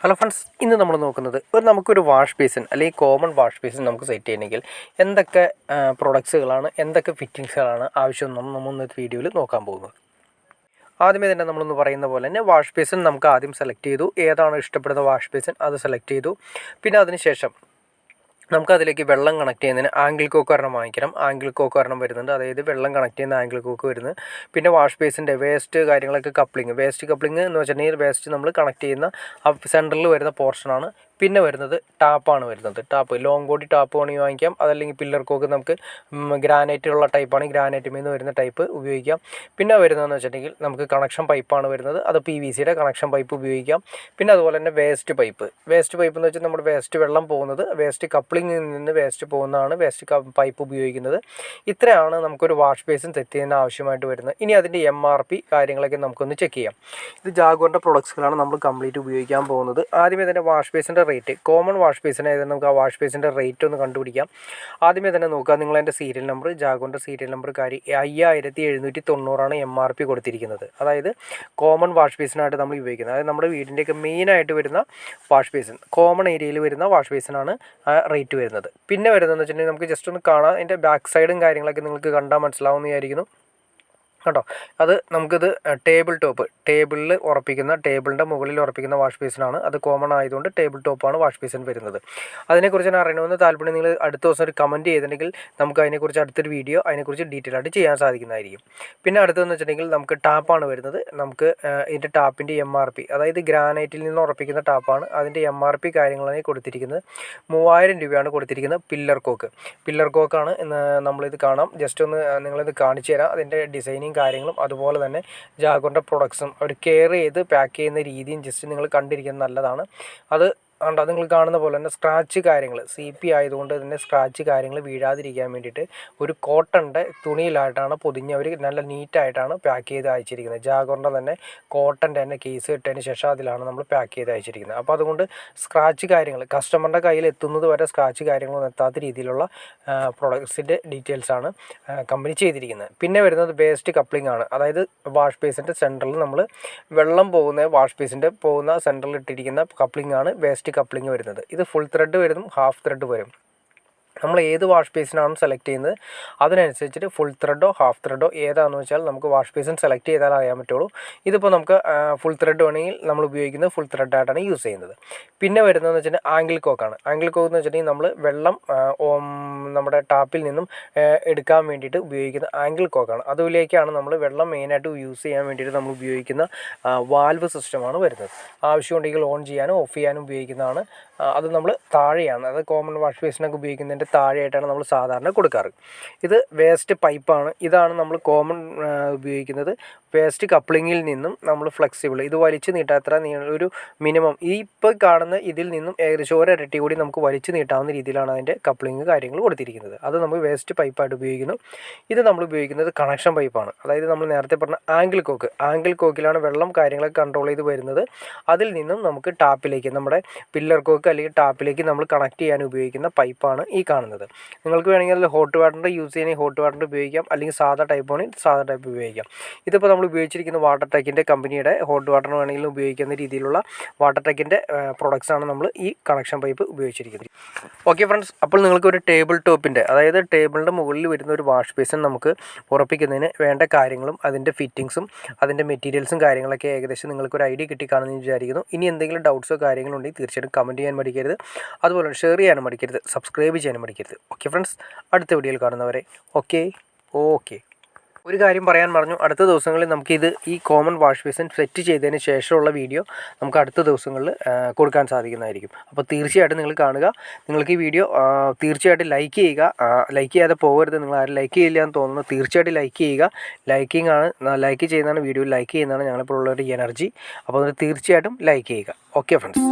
Hello friends, ഇന്ന് നമ്മൾ നോക്കുന്നത് നമുക്കൊരു വാഷ് ബേസിൻ അല്ലെങ്കിൽ കോമൺ വാഷ് ബേസിൻ നമുക്ക് സെറ്റ് ചെയ്യണമെങ്കിൽ എന്തൊക്കെ പ്രൊഡക്ട്സുകളാണ്, എന്തൊക്കെ ഫിറ്റിങ്സുകളാണ് ആവശ്യമെന്നാണ് നമ്മൾ ഇന്നത്തെ വീഡിയോയിൽ നോക്കാൻ പോകുന്നത്. ആദ്യമേ തന്നെ നമ്മളൊന്ന് പറയുന്ന പോലെ തന്നെ വാഷ് ബേസിൻ നമുക്ക് ആദ്യം സെലക്ട് ചെയ്തു. ഏതാണ് ഇഷ്ടപ്പെടുന്ന വാഷ് ബേസിൻ അത് സെലക്ട് ചെയ്തു. പിന്നെ അതിനുശേഷം നമുക്കതിലേക്ക് വെള്ളം കണക്ട് ചെയ്യുന്നതിന് ആംഗിൾ കോക്ക് ഒരെണ്ണം വാങ്ങിക്കണം. ആംഗിൾ കോക്ക് ഒരെണ്ണം വരുന്നുണ്ട്, അതായത് വെള്ളം കണക്ട് ചെയ്യുന്ന ആംഗിൾ കോക്ക് വരുന്നത്. പിന്നെ വാഷ് ബേസിൻ്റെ വേസ്റ്റ് കാര്യങ്ങളൊക്കെ വേസ്റ്റ് കപ്ലിങ് എന്ന് വെച്ചിട്ടുണ്ടെങ്കിൽ വേസ്റ്റ് നമ്മൾ കണക്ട് ചെയ്യുന്ന സെൻറ്ററിൽ വരുന്ന പോർഷനാണ്. പിന്നെ വരുന്നത് ടാപ്പാണ് വരുന്നത്. ടാപ്പ് ലോങ് ബോഡി ടാപ്പ് വേണമെങ്കിൽ വാങ്ങിക്കാം, അതല്ലെങ്കിൽ പില്ലർ കോക്ക് നമുക്ക് ഗ്രാനൈറ്റുള്ള ടൈപ്പാണെങ്കിൽ ഗ്രാനൈറ്റിൽ നിന്ന് വരുന്ന ടൈപ്പ് ഉപയോഗിക്കാം. പിന്നെ വരുന്നതെന്ന് വെച്ചിട്ടുണ്ടെങ്കിൽ നമുക്ക് കണക്ഷൻ പൈപ്പാണ് വരുന്നത്, അത് PVCയുടെ കണക്ഷൻ പൈപ്പ് ഉപയോഗിക്കാം. പിന്നെ അതുപോലെ തന്നെ വേസ്റ്റ് പൈപ്പ് എന്ന് വെച്ചാൽ നമ്മുടെ വേസ്റ്റ് വെള്ളം പോകുന്നത്, വേസ്റ്റ് കപ്ലിങ്ങിൽ നിന്ന് വേസ്റ്റ് പോകുന്നതാണ് വേസ്റ്റ് പൈപ്പ് ഉപയോഗിക്കുന്നത്. ഇത്രയാണ് നമുക്കൊരു വാഷ് ബേസിൻ സെറ്റ് ചെയ്യുന്ന ആവശ്യമായിട്ട് വരുന്നത്. ഇനി അതിൻ്റെ MRP കാര്യങ്ങളൊക്കെ നമുക്കൊന്ന് ചെക്ക് ചെയ്യാം. ഇത് ജാഗോറിൻ്റെ പ്രൊഡക്ട്സുകളാണ് നമ്മൾ കംപ്ലീറ്റ് ഉപയോഗിക്കാൻ പോകുന്നത്. ആദ്യമേ തന്നെ വാഷ് ബേസിൻ്റെ റേറ്റ്, കോമൺ വാഷ് ബേസിനായത് നമുക്ക് ആ വാഷ് ബേസിൻ്റെ റേറ്റ് ഒന്ന് കണ്ടുപിടിക്കാം. ആദ്യമേ തന്നെ നോക്കുക, നിങ്ങളതിൻ്റെ സീരിയൽ നമ്പർ, ജാഗോറിൻ്റെ സീരിയൽ നമ്പർ 5790 MRP കൊടുത്തിരിക്കുന്നത്. അതായത് കോമൺ വാഷ് ബേസിനായിട്ട് നമ്മൾ ഉപയോഗിക്കുന്നത്, അതായത് നമ്മുടെ വീടിൻ്റെയൊക്കെ മെയിനായിട്ട് വരുന്ന വാഷ് ബേസിൻ, കോമൺ ഏരിയയിൽ വരുന്ന വാഷ് ബേസിനാണ് ആ റേറ്റ് വരുന്നത്. പിന്നെ വരുന്നതെന്ന് വെച്ചിട്ടുണ്ടെങ്കിൽ നമുക്ക് ജസ്റ്റ് ഒന്ന് കാണാം, അതിൻ്റെ ബാക്ക് സൈഡും കാര്യങ്ങളൊക്കെ നിങ്ങൾക്ക് കണ്ടാൽ മനസ്സിലാവുമെന്ന് വിചാരിക്കുന്നു കേട്ടോ. അത് നമുക്കിത് ടേബിളിൽ ഉറപ്പിക്കുന്ന, ടേബിളിൻ്റെ മുകളിൽ ഉറപ്പിക്കുന്ന വാഷ് ബേസിനാണ്. അത് കോമൺ ആയതുകൊണ്ട് ടേബിൾ ടോപ്പാണ് വാഷ് ബേസിൻ വരുന്നത്. അതിനെക്കുറിച്ച് ഞാൻ അറിയണമെന്ന് താല്പര്യം നിങ്ങൾ അടുത്ത ദിവസം ഒരു കമൻറ്റ് ചെയ്തിട്ടുണ്ടെങ്കിൽ നമുക്ക് അതിനെക്കുറിച്ച് അടുത്തൊരു വീഡിയോ അതിനെക്കുറിച്ച് ഡീറ്റെയിൽ ആയിട്ട് ചെയ്യാൻ സാധിക്കുന്നതായിരിക്കും. പിന്നെ അടുത്തതെന്ന് വെച്ചിട്ടുണ്ടെങ്കിൽ നമുക്ക് ടാപ്പാണ് വരുന്നത്. നമുക്ക് ഇതിൻ്റെ ടാപ്പിൻ്റെ MRP, അതായത് ഗ്രാനൈറ്റിൽ നിന്ന് ഉറപ്പിക്കുന്ന ടാപ്പാണ്. അതിൻ്റെ MRP കാര്യങ്ങളാണ് കൊടുത്തിരിക്കുന്നത്. 3000 രൂപയാണ് കൊടുത്തിരിക്കുന്നത്. പില്ലർ കോക്കാണ് നമ്മളിത് കാണാം. ജസ്റ്റ് ഒന്ന് നിങ്ങളിത് കാണിച്ചു തരാം. അതിൻ്റെ ഡിസൈനിങ് കാര്യങ്ങളും അതുപോലെ തന്നെ ജാഗോറിൻ്റെ പ്രൊഡക്ട്സും അവർ കെയർ ചെയ്ത് പാക്ക് ചെയ്യുന്ന രീതിയും ജസ്റ്റ് നിങ്ങൾ കണ്ടിരിക്കുന്നത് നല്ലതാണ്. അത് നിങ്ങൾ കാണുന്ന പോലെ തന്നെ സ്ക്രാച്ച് കാര്യങ്ങൾ, CP ആയതുകൊണ്ട് തന്നെ സ്ക്രാച്ച് കാര്യങ്ങൾ വീഴാതിരിക്കാൻ വേണ്ടിയിട്ട് ഒരു കോട്ടൻ്റെ തുണിയിലായിട്ടാണ് പൊതിഞ്ഞ് അവർ നല്ല നീറ്റായിട്ടാണ് പാക്ക് ചെയ്ത് അയച്ചിരിക്കുന്നത്. ജാഗോറിൻ്റെ തന്നെ കോട്ടൻ്റെ തന്നെ കേസ് ഇട്ടതിന് ശേഷം അതിലാണ് നമ്മൾ പാക്ക് ചെയ്ത് അയച്ചിരിക്കുന്നത്. അപ്പോൾ അതുകൊണ്ട് സ്ക്രാച്ച് കാര്യങ്ങൾ കസ്റ്റമറിൻ്റെ കയ്യിൽ എത്തുന്നത് വരെ സ്ക്രാച്ച് കാര്യങ്ങളൊന്നും എത്താത്ത രീതിയിലുള്ള പ്രൊഡക്ട്സിൻ്റെ ഡീറ്റെയിൽസാണ് കമ്പനി ചെയ്തിരിക്കുന്നത്. പിന്നെ വരുന്നത് വേസ്റ്റ് കപ്ലിംഗ് ആണ്. അതായത് വാഷ് ബേസിൻ്റെ സെൻറ്ററിൽ നമ്മൾ വെള്ളം പോകുന്ന വാഷ് ബേസിൻ്റെ പോകുന്ന സെൻറ്ററിൽ ഇട്ടിരിക്കുന്ന കപ്ലിംഗ് ആണ് വേസ്റ്റ് കപ്ലിംഗ് വരുന്നത്. ഇത് ഫുൾ ത്രെഡ് വരും, ഹാഫ് ത്രെഡ് വരും. നമ്മൾ ഏത് വാഷ് ബേസിനാണ് സെലക്ട് ചെയ്യുന്നത് അതിനനുസരിച്ചിട്ട് ഫുൾ ത്രെഡോ ഹാഫ് ത്രെഡോ ഏതാണെന്ന് വെച്ചാൽ നമുക്ക് വാഷ് ബേസിൻ സെലക്ട് ചെയ്താൽ അറിയാൻ പറ്റുള്ളൂ. ഇതിപ്പോൾ നമുക്ക് ഫുൾ ത്രെഡ് വേണമെങ്കിൽ നമ്മൾ ഉപയോഗിക്കുന്നത് ഫുൾ ത്രെഡായിട്ടാണ് യൂസ് ചെയ്യുന്നത്. പിന്നെ വരുന്നതെന്ന് വെച്ചിട്ടുണ്ടെങ്കിൽ ആംഗിൾ കോക്കാണ്. ആംഗിൾ കോക്ക് എന്ന് വെച്ചിട്ടുണ്ടെങ്കിൽ നമ്മൾ വെള്ളം നമ്മുടെ ടാപ്പിൽ നിന്നും എടുക്കാൻ വേണ്ടിയിട്ട് ഉപയോഗിക്കുന്ന ആംഗിൾ കോക്കാണ്. അതിലേക്കാണ് നമ്മൾ വെള്ളം മെയിനായിട്ട് യൂസ് ചെയ്യാൻ വേണ്ടിയിട്ട് നമ്മൾ ഉപയോഗിക്കുന്ന വാൽവ് സിസ്റ്റമാണ് വരുന്നത്. ആവശ്യമുണ്ടെങ്കിൽ ഓൺ ചെയ്യാനും ഓഫ് ചെയ്യാനും ഉപയോഗിക്കുന്നതാണ്. അത് നമ്മൾ താഴെയാണ്, അത് കോമൺ വാഷ് ബേസിനൊക്കെ ഉപയോഗിക്കുന്നതിൻ്റെ താഴെയായിട്ടാണ് നമ്മൾ സാധാരണ കൊടുക്കാറ്. ഇത് വേസ്റ്റ് പൈപ്പാണ്. ഇതാണ് നമ്മൾ കോമൺ ഉപയോഗിക്കുന്നത്. വേസ്റ്റ് കപ്ലിങ്ങിൽ നിന്നും നമ്മൾ ഫ്ലെക്സിബിൾ, ഇത് വലിച്ചു നീട്ടാത്ര ഒരു മിനിമം ഈ ഇപ്പോൾ കാണുന്ന ഇതിൽ നിന്നും ഏകദേശം ഒരട്ടി കൂടി നമുക്ക് വലിച്ചു നീട്ടാവുന്ന രീതിയിലാണ് അതിൻ്റെ കപ്ലിങ് കാര്യങ്ങൾ കൊടുത്തിരിക്കുന്നത്. അത് നമ്മൾ വേസ്റ്റ് പൈപ്പായിട്ട് ഉപയോഗിക്കുന്നു. ഇത് നമ്മൾ ഉപയോഗിക്കുന്നത് കണക്ഷൻ പൈപ്പാണ്. അതായത് നമ്മൾ നേരത്തെ പറഞ്ഞ ആംഗിൾ കോക്കിലാണ് വെള്ളം കാര്യങ്ങളൊക്കെ കൺട്രോൾ ചെയ്ത് വരുന്നത്. അതിൽ നിന്നും നമുക്ക് ടാപ്പിലേക്ക്, നമ്മുടെ പില്ലർ കോക്ക് അല്ലെങ്കിൽ ടാപ്പിലേക്ക് നമ്മൾ കണക്ട് ചെയ്യാൻ ഉപയോഗിക്കുന്ന പൈപ്പാണ് ഈ കാണുന്നത്. നിങ്ങൾക്ക് വേണമെങ്കിൽ അതിൽ ഹോട്ട് വാട്ടറിൻ്റെ യൂസ് ചെയ്യണമെങ്കിൽ ഹോട്ട് വാട്ടർ ഉപയോഗിക്കാം, അല്ലെങ്കിൽ സാധാ ടൈപ്പ് ആണെങ്കിൽ സാധാ ടൈപ്പ് ഉപയോഗിക്കാം. ഇതിപ്പോൾ നമ്മൾ ഉപയോഗിച്ചിരിക്കുന്ന വാട്ടർ ടെക്കിൻ്റെ കമ്പനിയുടെ ഹോട്ട് വാട്ടർ വേണമെങ്കിൽ ഉപയോഗിക്കുന്ന രീതിയിലുള്ള വാട്ടർ ടെക്കിൻ്റെ പ്രൊഡക്ട്സാണ് നമ്മൾ ഈ കണക്ഷൻ പൈപ്പ് ഉപയോഗിച്ചിരിക്കുന്നത്. ഓക്കെ ഫ്രണ്ട്സ്, അപ്പോൾ നിങ്ങൾക്ക് ഒരു ടേബിൾ ടോപ്പിൻ്റെ, അതായത് ടേബിളിൻ്റെ മുകളിൽ വരുന്ന ഒരു വാഷ് ബേസിൻ നമുക്ക് ഉറപ്പിക്കുന്നതിന് വേണ്ട കാര്യങ്ങളും അതിൻ്റെ ഫിറ്റിങ്സും അതിൻ്റെ മെറ്റീരിയൽസും കാര്യങ്ങളൊക്കെ ഏകദേശം നിങ്ങൾക്കൊരു ഐഡിയ കിട്ടിക്കാണെന്ന് വിചാരിക്കുന്നു. ഇനി എന്തെങ്കിലും ഡൗട്ട്സോ കാര്യങ്ങളോ ഉണ്ടെങ്കിൽ തീർച്ചയായിട്ടും കമൻറ്റ് ചെയ്യാൻ മടിക്കരുത്. അതുപോലെ ഷെയർ ചെയ്യാനും മടിക്കരുത്, സബ്സ്ക്രൈബ് ചെയ്യാനും മടിക്കരുത്. ഓക്കെ ഫ്രണ്ട്സ്, അടുത്ത വീഡിയോയിൽ കാണുന്നവരെ ഓക്കെ. ഒരു കാര്യം പറയാൻ പറഞ്ഞു, അടുത്ത ദിവസങ്ങളിൽ നമുക്കിത് ഈ കോമൺ വാഷ് ബേസിൻ സെറ്റ് ചെയ്തതിന് ശേഷമുള്ള വീഡിയോ നമുക്ക് അടുത്ത ദിവസങ്ങളിൽ കൊടുക്കാൻ സാധിക്കുന്നതായിരിക്കും. അപ്പോൾ തീർച്ചയായിട്ടും നിങ്ങൾ കാണുക. നിങ്ങൾക്ക് ഈ വീഡിയോ തീർച്ചയായിട്ടും ലൈക്ക് ചെയ്യുക. ലൈക്ക് ചെയ്യാതെ പോകരുത്. നിങ്ങൾ ആരും ലൈക്ക് ചെയ്യില്ല എന്ന് തോന്നുന്നു. തീർച്ചയായിട്ടും ലൈക്ക് ചെയ്യുക. ലൈക്ക് ചെയ്യുന്നതാണ്, വീഡിയോ ലൈക്ക് ചെയ്യുന്നതാണ് ഞങ്ങളിപ്പോൾ ഉള്ളൊരു എനർജി. അപ്പോൾ അത് തീർച്ചയായിട്ടും ലൈക്ക് ചെയ്യുക. Okay friends.